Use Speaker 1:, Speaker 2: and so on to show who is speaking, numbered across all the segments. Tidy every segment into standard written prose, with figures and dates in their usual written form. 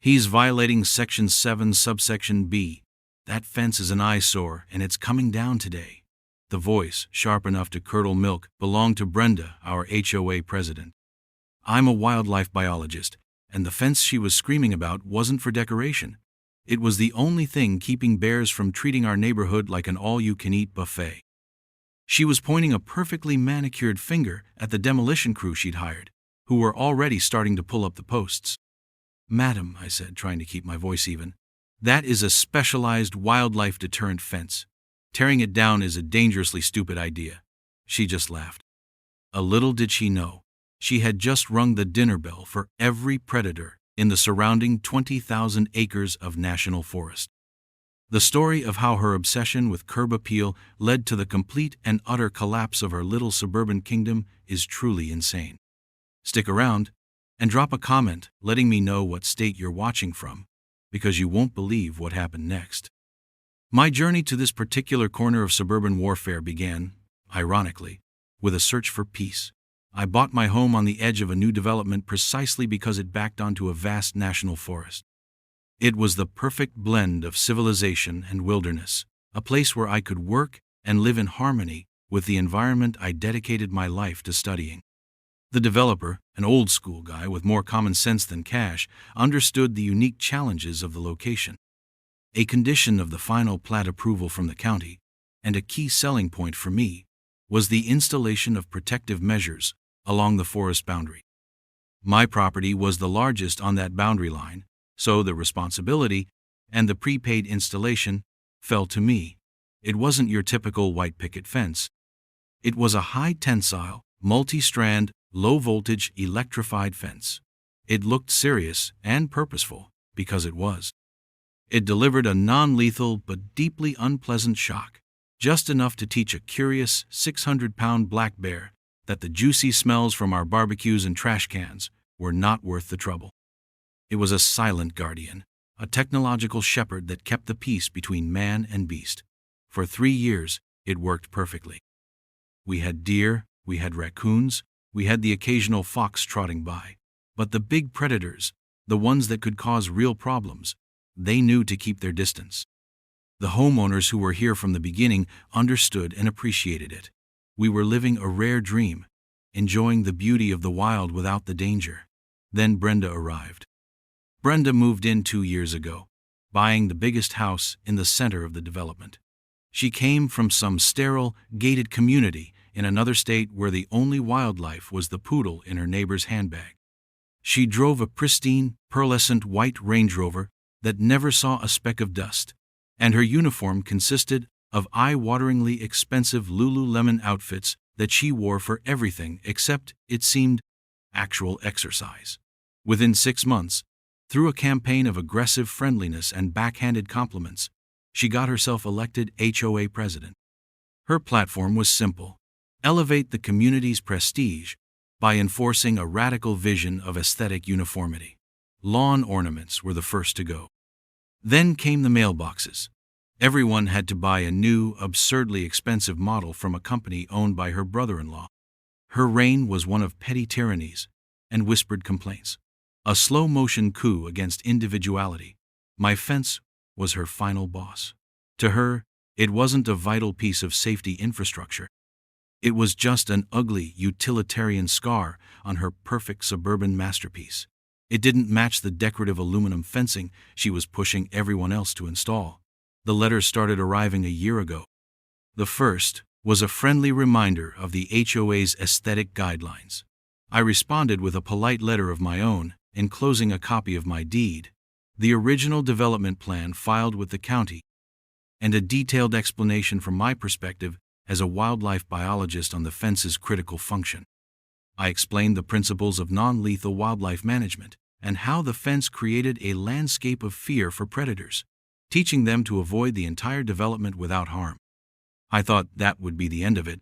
Speaker 1: He's violating Section 7, subsection B. That fence is an eyesore, and it's coming down today. The voice, sharp enough to curdle milk, belonged to Brenda, our HOA president. I'm a wildlife biologist, and the fence she was screaming about wasn't for decoration. It was the only thing keeping bears from treating our neighborhood like an all-you-can-eat buffet. She was pointing a perfectly manicured finger at the demolition crew she'd hired, who were already starting to pull up the posts. "Madam," I said, trying to keep my voice even, "that is a specialized wildlife deterrent fence. Tearing it down is a dangerously stupid idea." She just laughed. A little did she know, she had just rung the dinner bell for every predator in the surrounding 20,000 acres of national forest. The story of how her obsession with curb appeal led to the complete and utter collapse of her little suburban kingdom is truly insane. Stick around and drop a comment letting me know what state you're watching from, because you won't believe what happened next. My journey to this particular corner of suburban warfare began, ironically, with a search for peace. I bought my home on the edge of a new development precisely because it backed onto a vast national forest. It was the perfect blend of civilization and wilderness, a place where I could work and live in harmony with the environment I dedicated my life to studying. The developer, an old-school guy with more common sense than cash, understood the unique challenges of the location. A condition of the final plat approval from the county, and a key selling point for me, was the installation of protective measures along the forest boundary. My property was the largest on that boundary line, so the responsibility and the prepaid installation fell to me. It wasn't your typical white picket fence. It was a high-tensile, multi-strand, low-voltage electrified fence. It looked serious and purposeful, because it was. It delivered a non-lethal but deeply unpleasant shock, just enough to teach a curious 600-pound black bear that the juicy smells from our barbecues and trash cans were not worth the trouble. It was a silent guardian, a technological shepherd that kept the peace between man and beast. For 3 years, it worked perfectly. We had deer, we had raccoons, we had the occasional fox trotting by. But the big predators, the ones that could cause real problems, they knew to keep their distance. The homeowners who were here from the beginning understood and appreciated it. We were living a rare dream, enjoying the beauty of the wild without the danger. Then Brenda arrived. Brenda moved in 2 years ago, buying the biggest house in the center of the development. She came from some sterile, gated community in another state where the only wildlife was the poodle in her neighbor's handbag. She drove a pristine, pearlescent white Range Rover that never saw a speck of dust, and her uniform consisted of eye-wateringly expensive Lululemon outfits that she wore for everything except, it seemed, actual exercise. Within 6 months, through a campaign of aggressive friendliness and backhanded compliments, she got herself elected HOA president. Her platform was simple: elevate the community's prestige by enforcing a radical vision of aesthetic uniformity. Lawn ornaments were the first to go. Then came the mailboxes. Everyone had to buy a new, absurdly expensive model from a company owned by her brother-in-law. Her reign was one of petty tyrannies and whispered complaints, a slow-motion coup against individuality. My fence was her final boss. To her, it wasn't a vital piece of safety infrastructure. It was just an ugly, utilitarian scar on her perfect suburban masterpiece. It didn't match the decorative aluminum fencing she was pushing everyone else to install. The letters started arriving a year ago. The first was a friendly reminder of the HOA's aesthetic guidelines. I responded with a polite letter of my own, enclosing a copy of my deed, the original development plan filed with the county, and a detailed explanation from my perspective as a wildlife biologist on the fence's critical function. I explained the principles of non-lethal wildlife management and how the fence created a landscape of fear for predators, teaching them to avoid the entire development without harm. I thought that would be the end of it.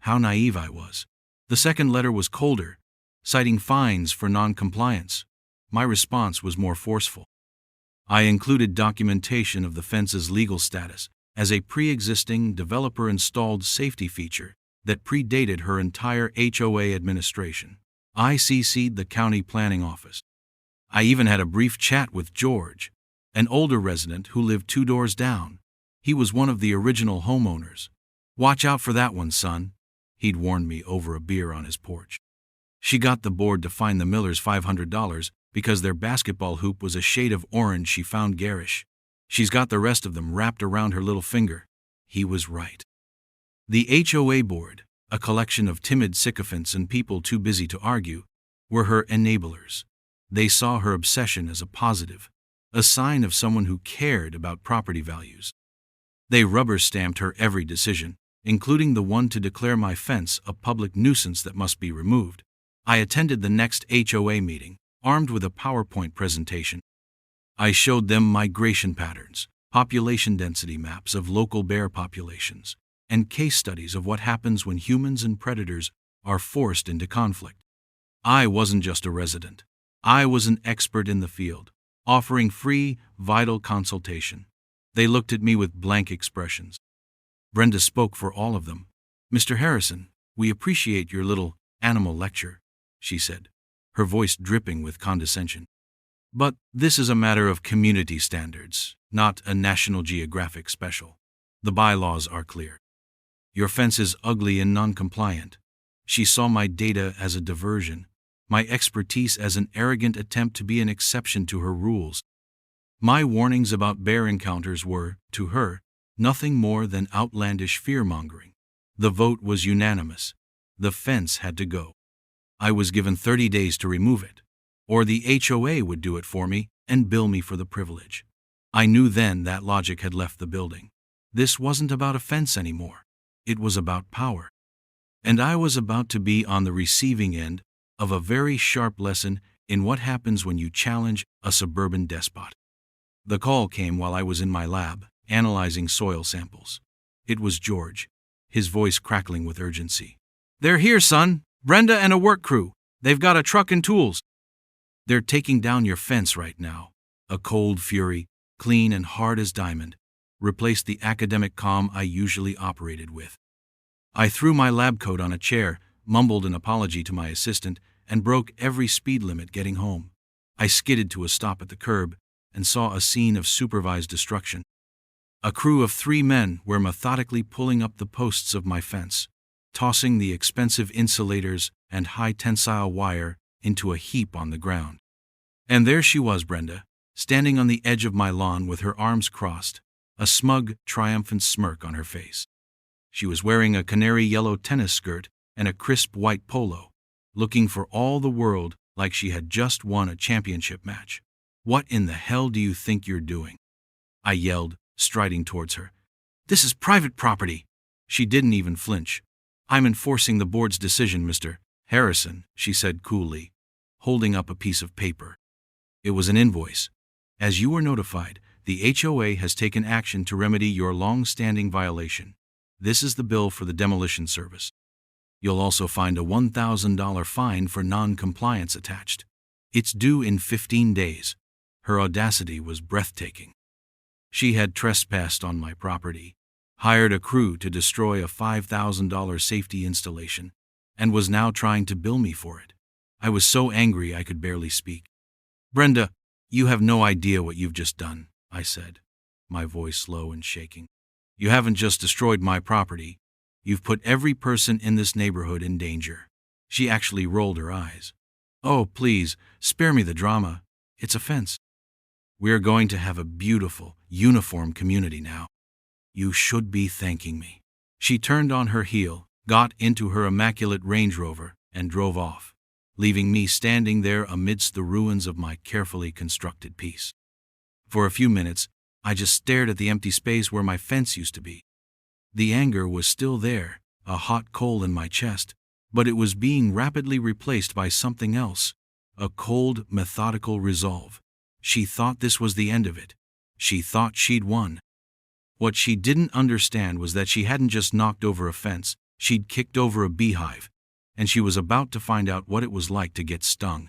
Speaker 1: How naive I was. The second letter was colder, citing fines for non-compliance. My response was more forceful. I included documentation of the fence's legal status as a pre-existing developer-installed safety feature that predated her entire HOA administration. I CC'd the county planning office. I even had a brief chat with George, an older resident who lived 2 doors down. He was one of the original homeowners. "Watch out for that one, son," he'd warned me over a beer on his porch. She got the board to fine the Millers $500 because their basketball hoop was a shade of orange she found garish. She's got the rest of them wrapped around her little finger. He was right. The HOA board, a collection of timid sycophants and people too busy to argue, were her enablers. They saw her obsession as a positive, a sign of someone who cared about property values. They rubber-stamped her every decision, including the one to declare my fence a public nuisance that must be removed. I attended the next HOA meeting, armed with a PowerPoint presentation. I showed them migration patterns, population density maps of local bear populations, and case studies of what happens when humans and predators are forced into conflict. I wasn't just a resident. I was an expert in the field, offering free, vital consultation. They looked at me with blank expressions. Brenda spoke for all of them. "Mr. Harrison, we appreciate your little animal lecture," she said, her voice dripping with condescension. "But this is a matter of community standards, not a National Geographic special. The bylaws are clear. Your fence is ugly and non-compliant." She saw my data as a diversion, my expertise as an arrogant attempt to be an exception to her rules. My warnings about bear encounters were, to her, nothing more than outlandish fear-mongering. The vote was unanimous. The fence had to go. I was given 30 days to remove it, or the HOA would do it for me and bill me for the privilege. I knew then that logic had left the building. This wasn't about a fence anymore. It was about power. And I was about to be on the receiving end of a very sharp lesson in what happens when you challenge a suburban despot. The call came while I was in my lab, analyzing soil samples. It was George, his voice crackling with urgency. "They're here, son. Brenda and a work crew. They've got a truck and tools. They're taking down your fence right now." A cold fury, clean and hard as diamond, replaced the academic calm I usually operated with. I threw my lab coat on a chair, mumbled an apology to my assistant, and broke every speed limit getting home. I skidded to a stop at the curb and saw a scene of supervised destruction. A crew of 3 men were methodically pulling up the posts of my fence, tossing the expensive insulators and high-tensile wire into a heap on the ground. And there she was, Brenda, standing on the edge of my lawn with her arms crossed, a smug, triumphant smirk on her face. She was wearing a canary-yellow tennis skirt and a crisp white polo, looking for all the world like she had just won a championship match. "What in the hell do you think you're doing?" I yelled, striding towards her. "This is private property." She didn't even flinch. "I'm enforcing the board's decision, Mr. Harrison," she said coolly, holding up a piece of paper. It was an invoice. "As you were notified, the HOA has taken action to remedy your long-standing violation. This is the bill for the demolition service. You'll also find a $1,000 fine for non-compliance attached. It's due in 15 days. Her audacity was breathtaking. She had trespassed on my property, hired a crew to destroy a $5,000 safety installation, and was now trying to bill me for it. I was so angry I could barely speak. "Brenda, you have no idea what you've just done," I said, my voice low and shaking. "You haven't just destroyed my property. You've put every person in this neighborhood in danger." She actually rolled her eyes. "Oh, please, spare me the drama. It's a fence. We're going to have a beautiful, uniform community now. You should be thanking me." She turned on her heel, got into her immaculate Range Rover, and drove off, leaving me standing there amidst the ruins of my carefully constructed piece. For a few minutes, I just stared at the empty space where my fence used to be. The anger was still there, a hot coal in my chest, but it was being rapidly replaced by something else, a cold, methodical resolve. She thought this was the end of it. She thought she'd won. What she didn't understand was that she hadn't just knocked over a fence, she'd kicked over a beehive, and she was about to find out what it was like to get stung.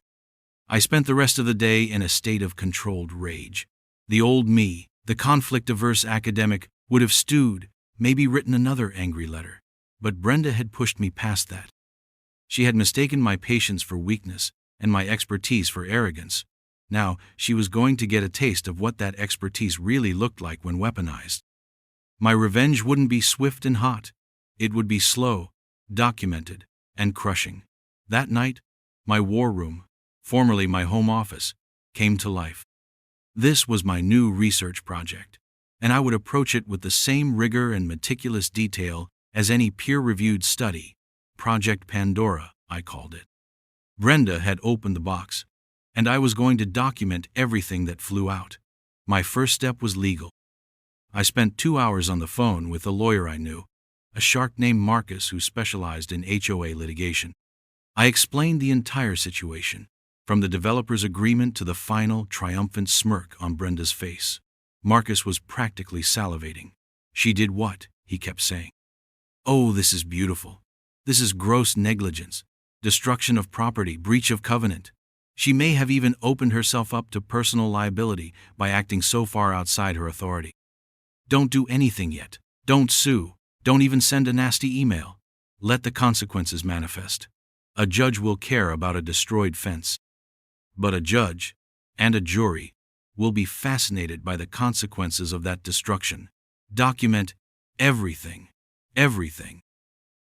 Speaker 1: I spent the rest of the day in a state of controlled rage. The old me, the conflict-averse academic, would have stewed, maybe written another angry letter. But Brenda had pushed me past that. She had mistaken my patience for weakness and my expertise for arrogance. Now, she was going to get a taste of what that expertise really looked like when weaponized. My revenge wouldn't be swift and hot. It would be slow, documented, and crushing. That night, my war room, formerly my home office, came to life. This was my new research project, and I would approach it with the same rigor and meticulous detail as any peer-reviewed study. Project Pandora, I called it. Brenda had opened the box, and I was going to document everything that flew out. My first step was legal. I spent 2 hours on the phone with a lawyer I knew, a shark named Marcus who specialized in HOA litigation. I explained the entire situation, from the developer's agreement to the final, triumphant smirk on Brenda's face. Marcus was practically salivating. "She did what?" he kept saying. "Oh, this is beautiful. This is gross negligence, destruction of property, breach of covenant. She may have even opened herself up to personal liability by acting so far outside her authority. Don't do anything yet. Don't sue. Don't even send a nasty email. Let the consequences manifest. A judge will care about a destroyed fence. But a judge, and a jury, will be fascinated by the consequences of that destruction. Document everything. Everything."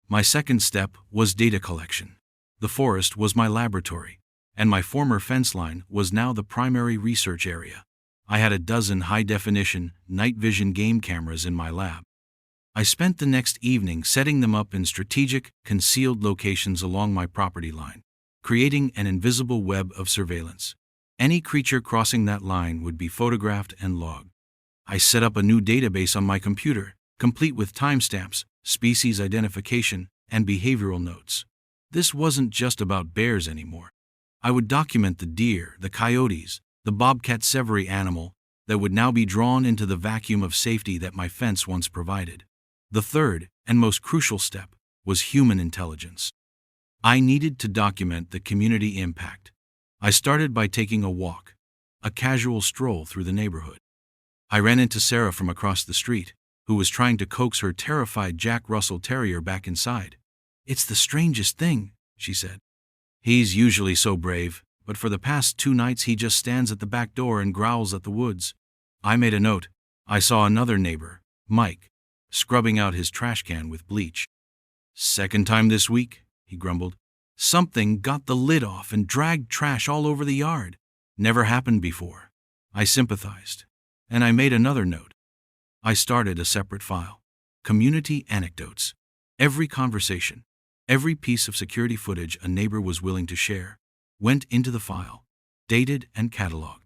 Speaker 1: My second step was data collection. The forest was my laboratory, and my former fence line was now the primary research area. I had a dozen high-definition, night vision game cameras in my lab. I spent the next evening setting them up in strategic, concealed locations along my property line, creating an invisible web of surveillance. Any creature crossing that line would be photographed and logged. I set up a new database on my computer, complete with timestamps, species identification, and behavioral notes. This wasn't just about bears anymore. I would document the deer, the coyotes, the bobcat Severi animal that would now be drawn into the vacuum of safety that my fence once provided. The third, and most crucial step, was human intelligence. I needed to document the community impact. I started by taking a walk, a casual stroll through the neighborhood. I ran into Sarah from across the street, who was trying to coax her terrified Jack Russell Terrier back inside. "It's the strangest thing," she said. "He's usually so brave, but for the past 2 nights he just stands at the back door and growls at the woods." I made a note. I saw another neighbor, Mike, scrubbing out his trash can with bleach. "Second time this week," he grumbled. "Something got the lid off and dragged trash all over the yard. Never happened before." I sympathized, and I made another note. I started a separate file. Community anecdotes. Every conversation, every piece of security footage a neighbor was willing to share, went into the file, dated and cataloged.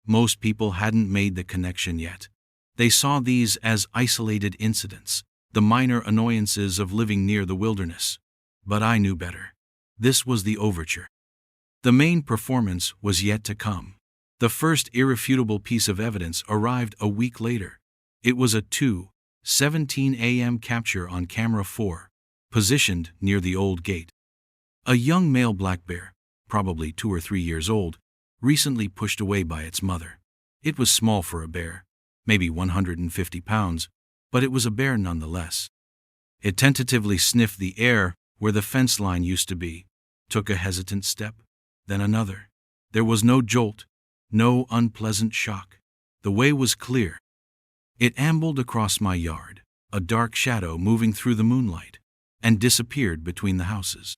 Speaker 1: Most people hadn't made the connection yet. They saw these as isolated incidents, the minor annoyances of living near the wilderness. But I knew better. This was the overture. The main performance was yet to come. The first irrefutable piece of evidence arrived a week later. It was a 2:17 a.m. capture on camera 4, positioned near the old gate. A young male black bear, probably 2 or 3 years old, recently pushed away by its mother. It was small for a bear, maybe 150 pounds, but it was a bear nonetheless. It tentatively sniffed the air where the fence line used to be, took a hesitant step, then another. There was no jolt, no unpleasant shock. The way was clear. It ambled across my yard, a dark shadow moving through the moonlight, and disappeared between the houses.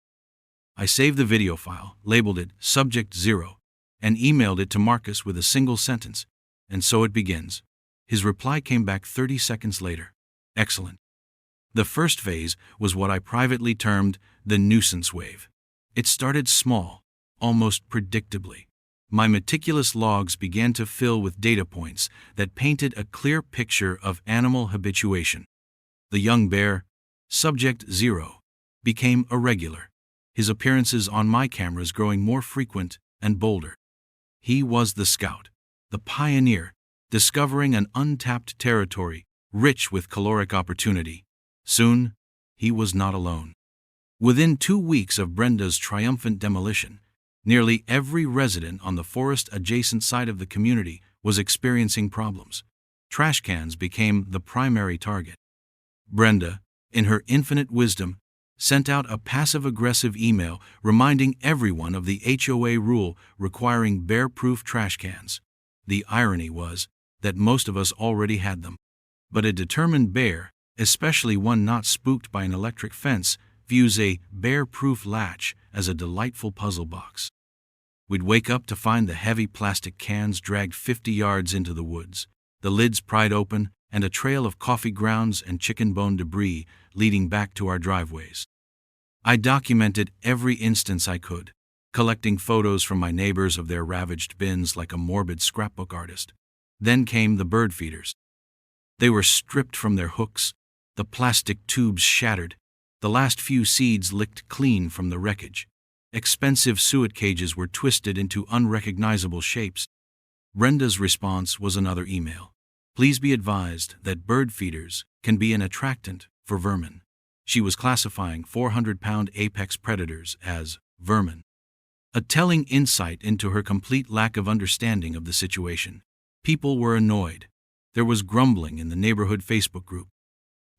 Speaker 1: I saved the video file, labeled it Subject 0, and emailed it to Marcus with a single sentence, "And so it begins." His reply came back 30 seconds later. "Excellent." The first phase was what I privately termed the nuisance wave. It started small, almost predictably. My meticulous logs began to fill with data points that painted a clear picture of animal habituation. The young bear, Subject 0, became irregular, his appearances on my cameras growing more frequent and bolder. He was the scout, the pioneer, discovering an untapped territory rich with caloric opportunity. Soon, he was not alone. Within 2 weeks of Brenda's triumphant demolition, nearly every resident on the forest-adjacent side of the community was experiencing problems. Trash cans became the primary target. Brenda, in her infinite wisdom, sent out a passive-aggressive email reminding everyone of the HOA rule requiring bear-proof trash cans. The irony was that most of us already had them. But a determined bear, especially one not spooked by an electric fence, views a bear-proof latch as a delightful puzzle box. We'd wake up to find the heavy plastic cans dragged 50 yards into the woods, the lids pried open, and a trail of coffee grounds and chicken bone debris leading back to our driveways. I documented every instance I could, collecting photos from my neighbors of their ravaged bins like a morbid scrapbook artist. Then came the bird feeders. They were stripped from their hooks, the plastic tubes shattered, the last few seeds licked clean from the wreckage. Expensive suet cages were twisted into unrecognizable shapes. Brenda's response was another email. Please be advised that bird feeders can be an attractant for vermin. She was classifying 400-pound apex predators as vermin. A telling insight into her complete lack of understanding of the situation. People were annoyed. There was grumbling in the neighborhood Facebook group.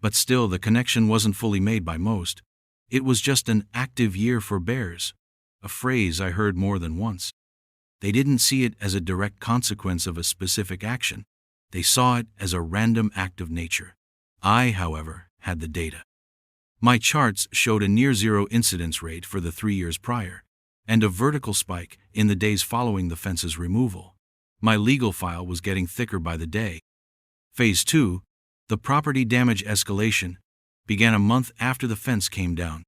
Speaker 1: But still, the connection wasn't fully made by most. It was just an active year for bears, a phrase I heard more than once. They didn't see it as a direct consequence of a specific action. They saw it as a random act of nature. I, however, had the data. My charts showed a near-zero incidence rate for the 3 years prior, and a vertical spike in the days following the fence's removal. My legal file was getting thicker by the day. Phase 2, the property damage escalation, began a month after the fence came down.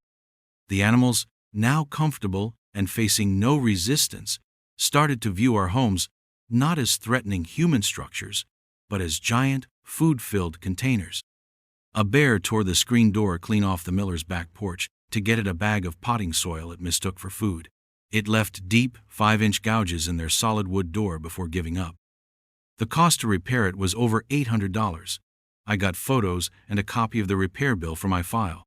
Speaker 1: The animals, now comfortable and facing no resistance, started to view our homes not as threatening human structures, but as giant, food-filled containers. A bear tore the screen door clean off the miller's back porch to get at a bag of potting soil it mistook for food. It left deep, 5-inch gouges in their solid wood door before giving up. The cost to repair it was over $800. I got photos and a copy of the repair bill for my file.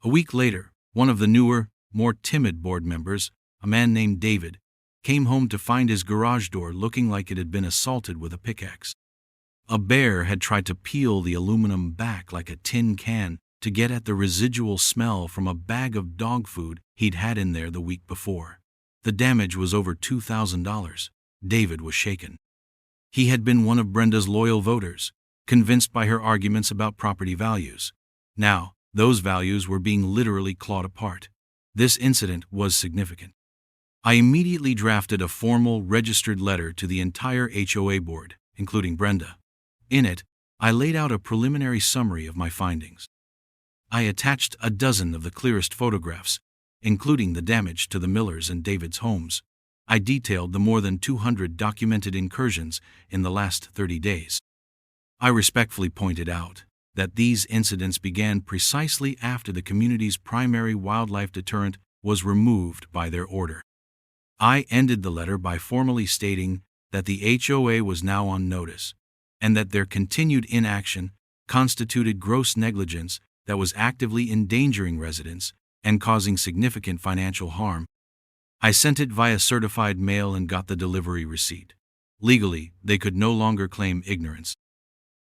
Speaker 1: A week later, one of the newer, more timid board members, a man named David, came home to find his garage door looking like it had been assaulted with a pickaxe. A bear had tried to peel the aluminum back like a tin can to get at the residual smell from a bag of dog food he'd had in there the week before. The damage was over $2,000. David was shaken. He had been one of Brenda's loyal voters, convinced by her arguments about property values. Now, those values were being literally clawed apart. This incident was significant. I immediately drafted a formal, registered letter to the entire HOA board, including Brenda. In it, I laid out a preliminary summary of my findings. I attached a dozen of the clearest photographs, including the damage to the Millers and David's homes. I detailed the more than 200 documented incursions in the last 30 days. I respectfully pointed out that these incidents began precisely after the community's primary wildlife deterrent was removed by their order. I ended the letter by formally stating that the HOA was now on notice, and that their continued inaction constituted gross negligence that was actively endangering residents and causing significant financial harm. I sent it via certified mail and got the delivery receipt. Legally, they could no longer claim ignorance.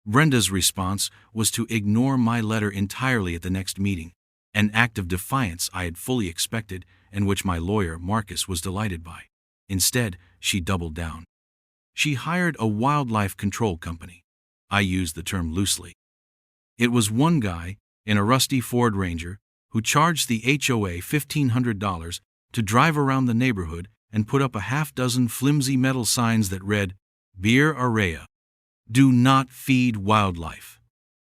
Speaker 1: Brenda's response was to ignore my letter entirely at the next meeting, an act of defiance I had fully expected and which my lawyer, Marcus, was delighted by. Instead, she doubled down. She hired a wildlife control company. I use the term loosely. It was one guy, in a rusty Ford Ranger, who charged the HOA $1,500 to drive around the neighborhood and put up a half-dozen flimsy metal signs that read, "Beer Area. Do not feed wildlife."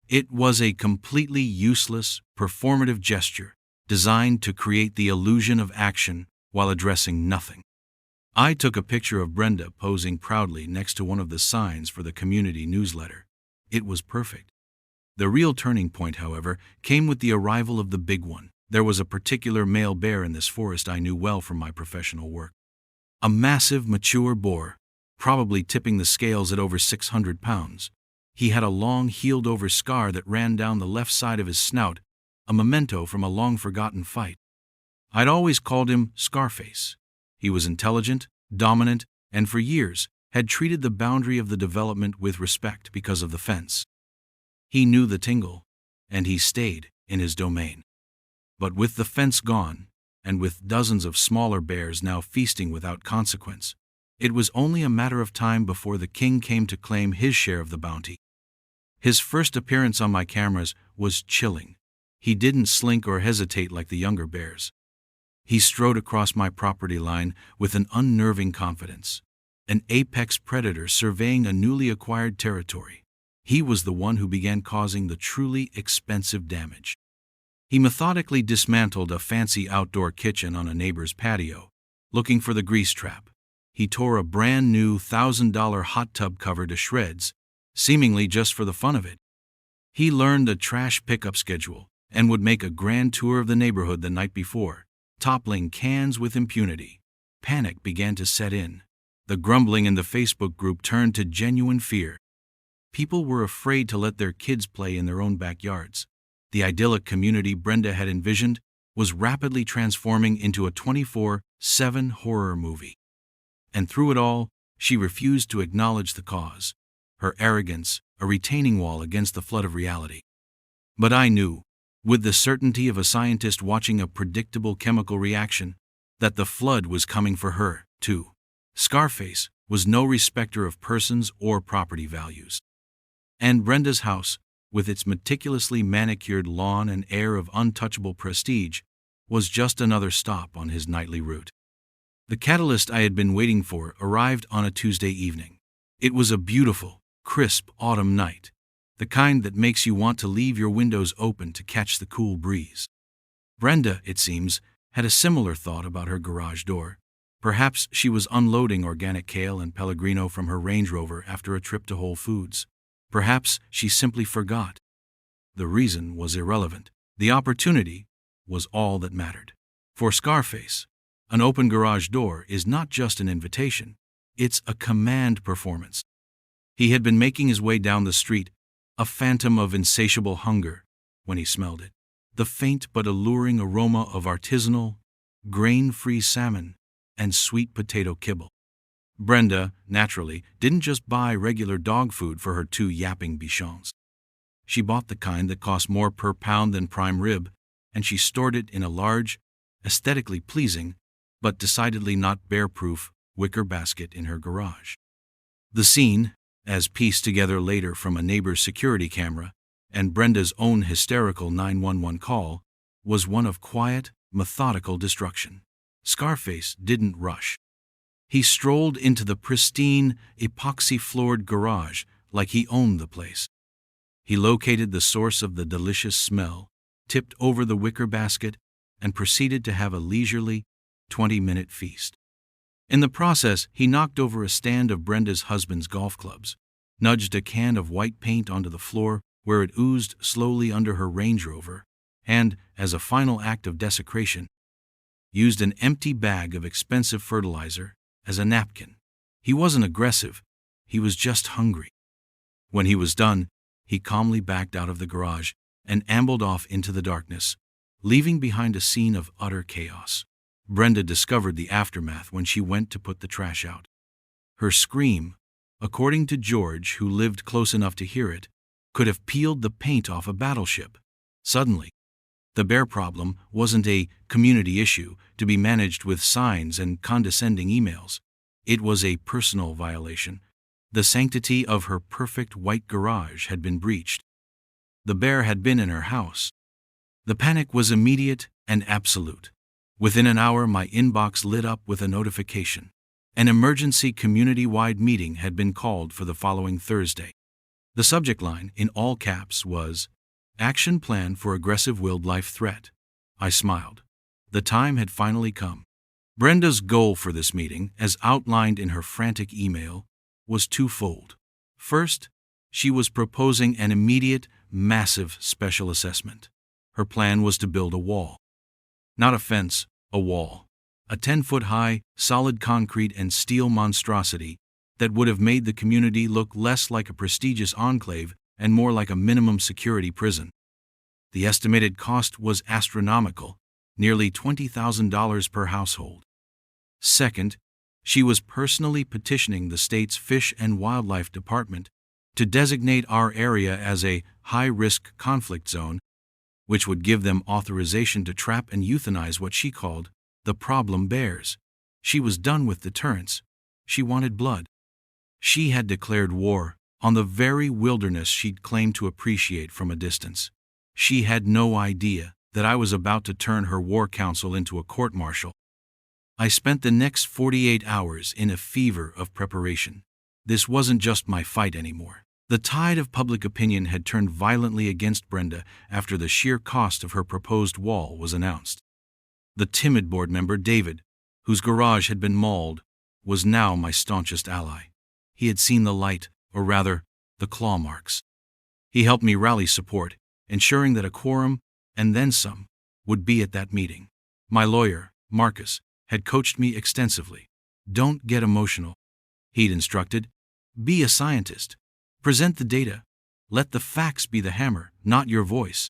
Speaker 1: It was a completely useless, performative gesture designed to create the illusion of action while addressing nothing. I took a picture of Brenda posing proudly next to one of the signs for the community newsletter. It was perfect. The real turning point, however, came with the arrival of the big one. There was a particular male bear in this forest I knew well from my professional work. A massive, mature boar, probably tipping the scales at over 600 pounds. He had a long, healed-over scar that ran down the left side of his snout, a memento from a long-forgotten fight. I'd always called him Scarface. He was intelligent, dominant, and for years had treated the boundary of the development with respect because of the fence. He knew the tingle, and he stayed in his domain. But with the fence gone, and with dozens of smaller bears now feasting without consequence, it was only a matter of time before the king came to claim his share of the bounty. His first appearance on my cameras was chilling. He didn't slink or hesitate like the younger bears. He strode across my property line with an unnerving confidence, an apex predator surveying a newly acquired territory. He was the one who began causing the truly expensive damage. He methodically dismantled a fancy outdoor kitchen on a neighbor's patio, looking for the grease trap. He tore a brand new $1,000 hot tub cover to shreds, seemingly just for the fun of it. He learned a trash pickup schedule and would make a grand tour of the neighborhood the night before, toppling cans with impunity. Panic began to set in. The grumbling in the Facebook group turned to genuine fear. People were afraid to let their kids play in their own backyards. The idyllic community Brenda had envisioned was rapidly transforming into a 24/7 horror movie. And through it all, she refused to acknowledge the cause. Her arrogance, a retaining wall against the flood of reality. But I knew, with the certainty of a scientist watching a predictable chemical reaction, that the flood was coming for her, too. Scarface was no respecter of persons or property values. And Brenda's house, with its meticulously manicured lawn and air of untouchable prestige, was just another stop on his nightly route. The catalyst I had been waiting for arrived on a Tuesday evening. It was a beautiful, crisp autumn night, the kind that makes you want to leave your windows open to catch the cool breeze. Brenda, it seems, had a similar thought about her garage door. Perhaps she was unloading organic kale and Pellegrino from her Range Rover after a trip to Whole Foods. Perhaps she simply forgot. The reason was irrelevant. The opportunity was all that mattered. For Scarface, an open garage door is not just an invitation, it's a command performance. He had been making his way down the street, a phantom of insatiable hunger, when he smelled it. The faint but alluring aroma of artisanal, grain-free salmon and sweet potato kibble. Brenda, naturally, didn't just buy regular dog food for her 2 yapping bichons. She bought the kind that cost more per pound than prime rib, and she stored it in a large, aesthetically pleasing, but decidedly not bear-proof, wicker basket in her garage. The scene, as pieced together later from a neighbor's security camera and Brenda's own hysterical 911 call, was one of quiet, methodical destruction. Scarface didn't rush. He strolled into the pristine, epoxy-floored garage like he owned the place. He located the source of the delicious smell, tipped over the wicker basket, and proceeded to have a leisurely, 20-minute feast. In the process, he knocked over a stand of Brenda's husband's golf clubs, nudged a can of white paint onto the floor where it oozed slowly under her Range Rover, and, as a final act of desecration, used an empty bag of expensive fertilizer as a napkin. He wasn't aggressive, he was just hungry. When he was done, he calmly backed out of the garage and ambled off into the darkness, leaving behind a scene of utter chaos. Brenda discovered the aftermath when she went to put the trash out. Her scream, according to George, who lived close enough to hear it, could have peeled the paint off a battleship. Suddenly, the bear problem wasn't a community issue to be managed with signs and condescending emails. It was a personal violation. The sanctity of her perfect white garage had been breached. The bear had been in her house. The panic was immediate and absolute. Within an hour, my inbox lit up with a notification. An emergency community-wide meeting had been called for the following Thursday. The subject line, in all caps, was, "Action Plan for Aggressive Wildlife Threat." I smiled. The time had finally come. Brenda's goal for this meeting, as outlined in her frantic email, was twofold. First, she was proposing an immediate, massive special assessment. Her plan was to build a wall. Not a fence, a wall. A 10-foot-high, solid concrete and steel monstrosity that would have made the community look less like a prestigious enclave and more like a minimum security prison. The estimated cost was astronomical, nearly $20,000 per household. Second, she was personally petitioning the state's Fish and Wildlife Department to designate our area as a high-risk conflict zone which would give them authorization to trap and euthanize what she called the problem bears. She was done with deterrence. She wanted blood. She had declared war on the very wilderness she'd claimed to appreciate from a distance. She had no idea that I was about to turn her war council into a court-martial. I spent the next 48 hours in a fever of preparation. This wasn't just my fight anymore. The tide of public opinion had turned violently against Brenda after the sheer cost of her proposed wall was announced. The timid board member, David, whose garage had been mauled, was now my staunchest ally. He had seen the light, or rather, the claw marks. He helped me rally support, ensuring that a quorum, and then some, would be at that meeting. My lawyer, Marcus, had coached me extensively. Don't get emotional, he'd instructed. Be a scientist. Present the data. Let the facts be the hammer, not your voice.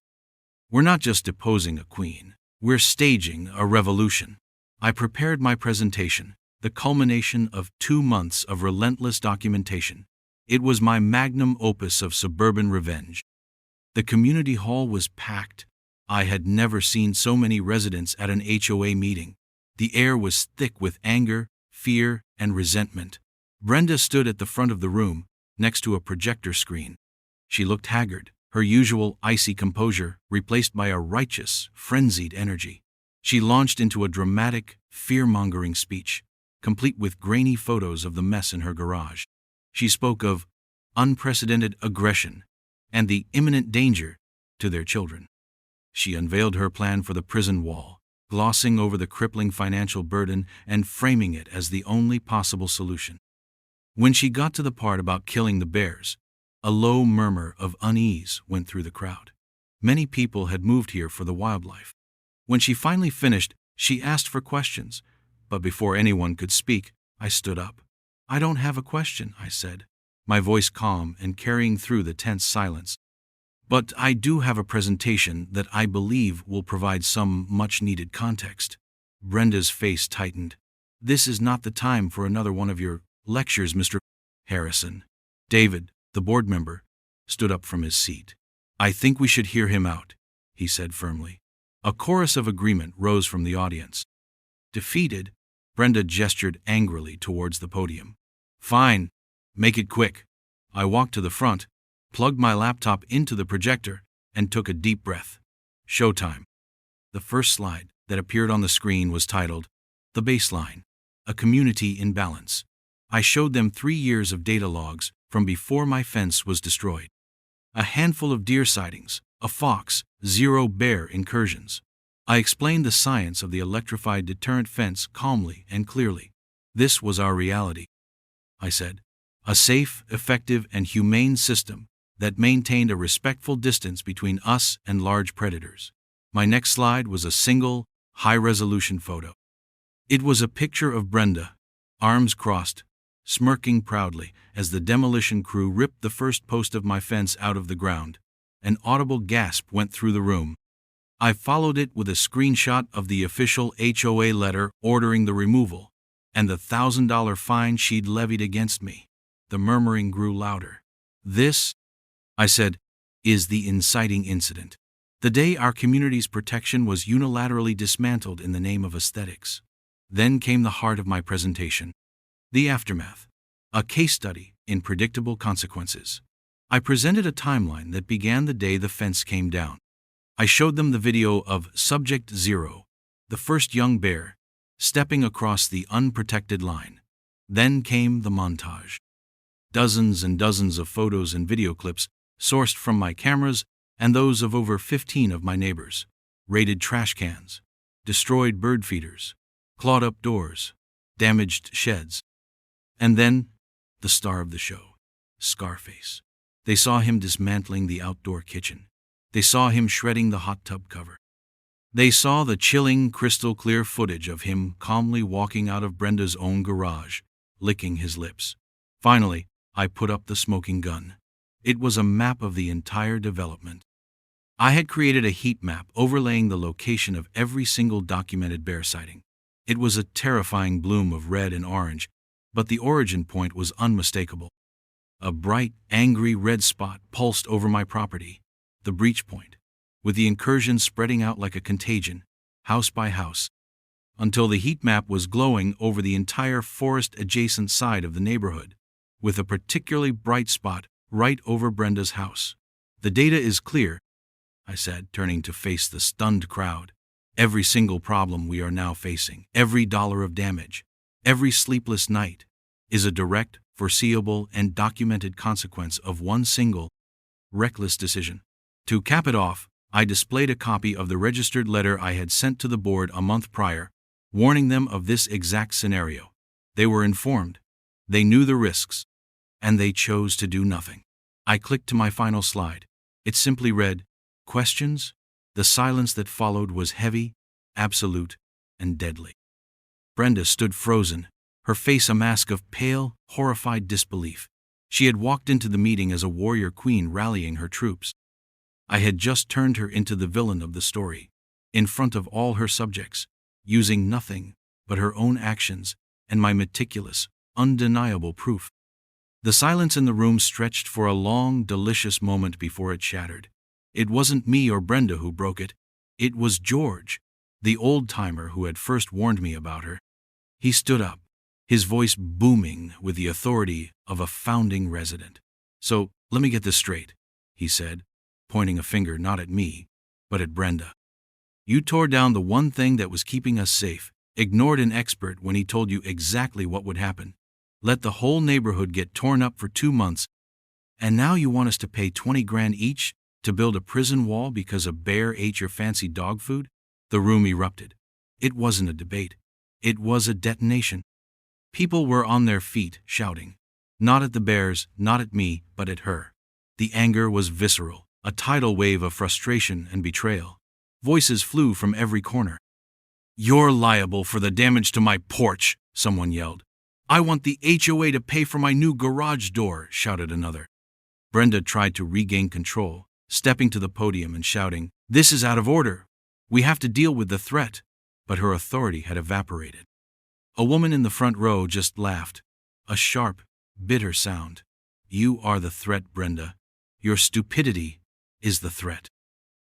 Speaker 1: We're not just deposing a queen. We're staging a revolution. I prepared my presentation, the culmination of 2 months of relentless documentation. It was my magnum opus of suburban revenge. The community hall was packed. I had never seen so many residents at an HOA meeting. The air was thick with anger, fear, and resentment. Brenda stood at the front of the room, next to a projector screen. She looked haggard, her usual icy composure replaced by a righteous, frenzied energy. She launched into a dramatic, fear-mongering speech, complete with grainy photos of the mess in her garage. She spoke of unprecedented aggression and the imminent danger to their children. She unveiled her plan for the prison wall, glossing over the crippling financial burden and framing it as the only possible solution. When she got to the part about killing the bears, a low murmur of unease went through the crowd. Many people had moved here for the wildlife. When she finally finished, she asked for questions, but before anyone could speak, I stood up. "I don't have a question," I said, my voice calm and carrying through the tense silence. "But I do have a presentation that I believe will provide some much-needed context." Brenda's face tightened. "This is not the time for another one of your lectures, Mr. Harrison." David, the board member, stood up from his seat. "I think we should hear him out," he said firmly. A chorus of agreement rose from the audience. Defeated, Brenda gestured angrily towards the podium. "Fine. Make it quick." I walked to the front, plugged my laptop into the projector, and took a deep breath. Showtime. The first slide that appeared on the screen was titled, "The Baseline, a Community in Balance." I showed them 3 years of data logs from before my fence was destroyed. A handful of deer sightings, a fox, 0 bear incursions. I explained the science of the electrified deterrent fence calmly and clearly. This was our reality, I said. A safe, effective, and humane system that maintained a respectful distance between us and large predators. My next slide was a single, high-resolution photo. It was a picture of Brenda, arms crossed, smirking proudly as the demolition crew ripped the first post of my fence out of the ground. An audible gasp went through the room. I followed it with a screenshot of the official HOA letter ordering the removal, and the $1,000 fine she'd levied against me. The murmuring grew louder. "This," I said, "is the inciting incident. The day our community's protection was unilaterally dismantled in the name of aesthetics." Then came the heart of my presentation. The aftermath. A case study in predictable consequences. I presented a timeline that began the day the fence came down. I showed them the video of Subject 0, the first young bear, stepping across the unprotected line. Then came the montage. Dozens and dozens of photos and video clips sourced from my cameras and those of over 15 of my neighbors. Raided trash cans, destroyed bird feeders, clawed up doors, damaged sheds. And then, the star of the show, Scarface. They saw him dismantling the outdoor kitchen. They saw him shredding the hot tub cover. They saw the chilling, crystal-clear footage of him calmly walking out of Brenda's own garage, licking his lips. Finally, I put up the smoking gun. It was a map of the entire development. I had created a heat map overlaying the location of every single documented bear sighting. It was a terrifying bloom of red and orange, but the origin point was unmistakable. A bright, angry red spot pulsed over my property, the breach point. with the incursion spreading out like a contagion, house by house, until the heat map was glowing over the entire forest-adjacent side of the neighborhood, with a particularly bright spot right over Brenda's house. "The data is clear," I said, turning to face the stunned crowd. "Every single problem we are now facing, every dollar of damage, every sleepless night, is a direct, foreseeable, and documented consequence of one single, reckless decision." To cap it off, I displayed a copy of the registered letter I had sent to the board a month prior, warning them of this exact scenario. They were informed, they knew the risks, and they chose to do nothing. I clicked to my final slide. It simply read, "Questions?" The silence that followed was heavy, absolute, and deadly. Brenda stood frozen, her face a mask of pale, horrified disbelief. She had walked into the meeting as a warrior queen rallying her troops. I had just turned her into the villain of the story, in front of all her subjects, using nothing but her own actions and my meticulous, undeniable proof. The silence in the room stretched for a long, delicious moment before it shattered. It wasn't me or Brenda who broke it. It was George, the old-timer who had first warned me about her. He stood up, his voice booming with the authority of a founding resident. "So, let me get this straight," he said, pointing a finger not at me, but at Brenda. "You tore down the one thing that was keeping us safe, ignored an expert when he told you exactly what would happen, let the whole neighborhood get torn up for 2 months, and now you want us to pay 20 grand each to build a prison wall because a bear ate your fancy dog food?" The room erupted. It wasn't a debate. It was a detonation. People were on their feet, shouting. Not at the bears, not at me, but at her. The anger was visceral, a tidal wave of frustration and betrayal. Voices flew from every corner. "You're liable for the damage to my porch," someone yelled. "I want the HOA to pay for my new garage door," shouted another. Brenda tried to regain control, stepping to the podium and shouting, "This is out of order. We have to deal with the threat." But her authority had evaporated. A woman in the front row just laughed, a sharp, bitter sound. "You are the threat, Brenda. Your stupidity is the threat."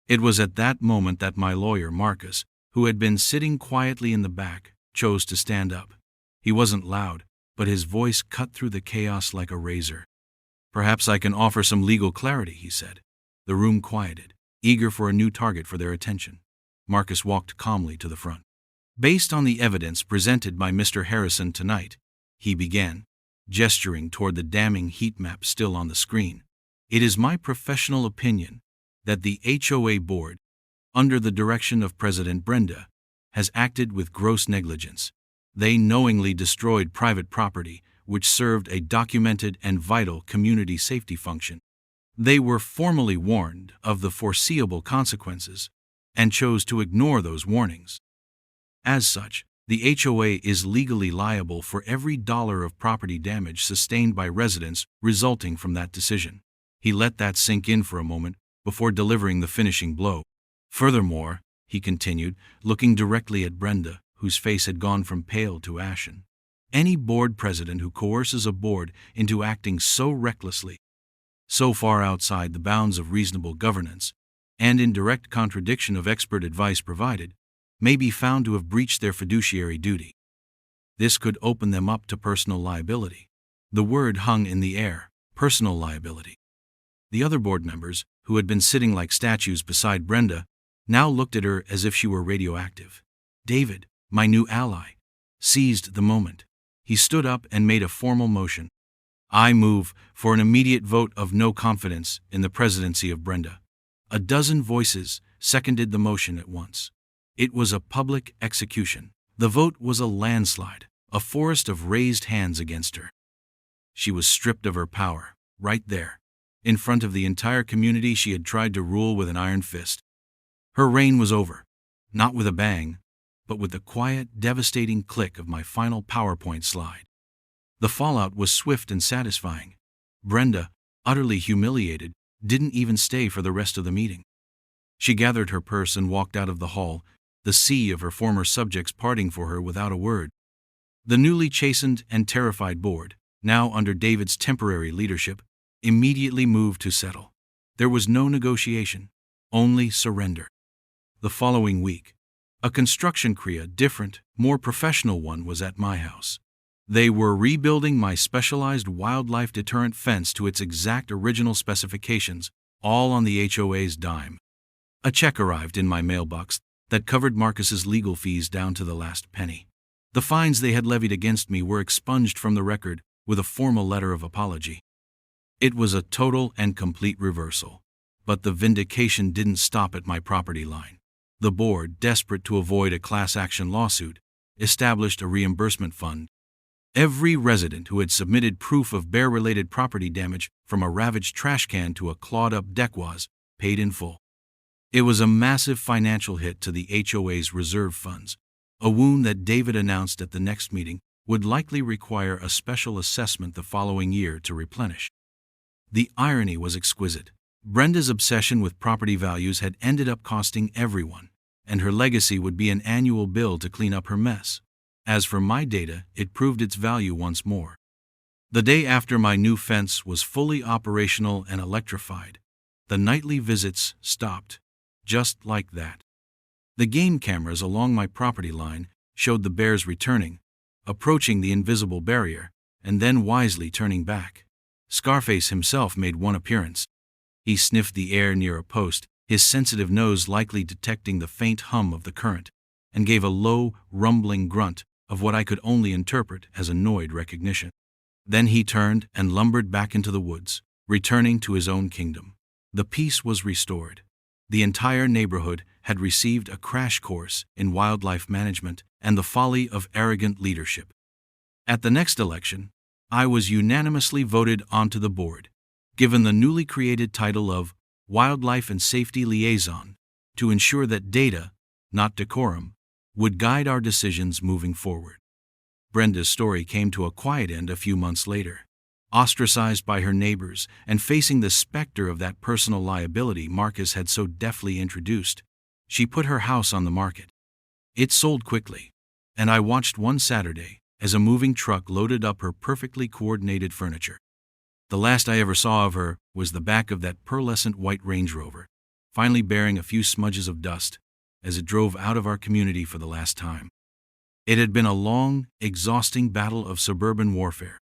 Speaker 1: It was at that moment that my lawyer, Marcus, who had been sitting quietly in the back, chose to stand up. He wasn't loud, but his voice cut through the chaos like a razor. "Perhaps I can offer some legal clarity," he said. The room quieted, eager for a new target for their attention. Marcus walked calmly to the front. "Based on the evidence presented by Mr. Harrison tonight," he began, gesturing toward the damning heat map still on the screen, "it is my professional opinion that the HOA board, under the direction of President Brenda, has acted with gross negligence. They knowingly destroyed private property, which served a documented and vital community safety function. They were formally warned of the foreseeable consequences and chose to ignore those warnings. As such, the HOA is legally liable for every dollar of property damage sustained by residents resulting from that decision." He let that sink in for a moment before delivering the finishing blow. "Furthermore," he continued, looking directly at Brenda, whose face had gone from pale to ashen, "any board president who coerces a board into acting so recklessly, so far outside the bounds of reasonable governance, and in direct contradiction of expert advice provided, may be found to have breached their fiduciary duty. This could open them up to personal liability." The word hung in the air, personal liability. The other board members, who had been sitting like statues beside Brenda, now looked at her as if she were radioactive. David, my new ally, seized the moment. He stood up and made a formal motion. "I move for an immediate vote of no confidence in the presidency of Brenda." A dozen voices seconded the motion at once. It was a public execution. The vote was a landslide, a forest of raised hands against her. She was stripped of her power, right there, in front of the entire community she had tried to rule with an iron fist. Her reign was over, not with a bang, but with the quiet, devastating click of my final PowerPoint slide. The fallout was swift and satisfying. Brenda, utterly humiliated, didn't even stay for the rest of the meeting. She gathered her purse and walked out of the hall, the sea of her former subjects parting for her without a word. The newly chastened and terrified board, now under David's temporary leadership, immediately moved to settle. There was no negotiation. only surrender. The following week, a construction crew, different, more professional one, was at my house. They were rebuilding my specialized wildlife deterrent fence to its exact original specifications, all on the HOA's dime. A check arrived in my mailbox that covered Marcus's legal fees down to the last penny. The fines they had levied against me were expunged from the record with a formal letter of apology. It was a total and complete reversal. But the vindication didn't stop at my property line. The board, desperate to avoid a class action lawsuit, established a reimbursement fund. Every resident who had submitted proof of bear-related property damage, from a ravaged trash can to a clawed-up deck, was paid in full. It was a massive financial hit to the HOA's reserve funds, a wound that David announced at the next meeting would likely require a special assessment the following year to replenish. The irony was exquisite. Brenda's obsession with property values had ended up costing everyone, and her legacy would be an annual bill to clean up her mess. As for my data, it proved its value once more. The day after my new fence was fully operational and electrified, the nightly visits stopped, just like that. The game cameras along my property line showed the bears returning, approaching the invisible barrier, and then wisely turning back. Scarface himself made one appearance. He sniffed the air near a post, his sensitive nose likely detecting the faint hum of the current, and gave a low, rumbling grunt of what I could only interpret as annoyed recognition. Then he turned and lumbered back into the woods, returning to his own kingdom. The peace was restored. The entire neighborhood had received a crash course in wildlife management and the folly of arrogant leadership. At the next election, I was unanimously voted onto the board, given the newly created title of Wildlife and Safety Liaison, to ensure that data, not decorum, would guide our decisions moving forward. Brenda's story came to a quiet end a few months later. Ostracized by her neighbors and facing the specter of that personal liability Marcus had so deftly introduced, she put her house on the market. It sold quickly, and I watched one Saturday as a moving truck loaded up her perfectly coordinated furniture. The last I ever saw of her was the back of that pearlescent white Range Rover, finally bearing a few smudges of dust as it drove out of our community for the last time. It had been a long, exhausting battle of suburban warfare.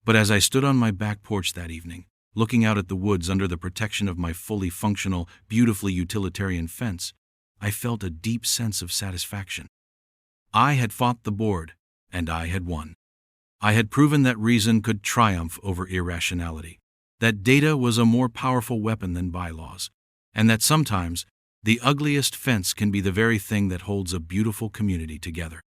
Speaker 1: But as I stood on my back porch that evening, looking out at the woods under the protection of my fully functional, beautifully utilitarian fence, I felt a deep sense of satisfaction. I had fought the board, and I had won. I had proven that reason could triumph over irrationality, that data was a more powerful weapon than bylaws, and that sometimes the ugliest fence can be the very thing that holds a beautiful community together.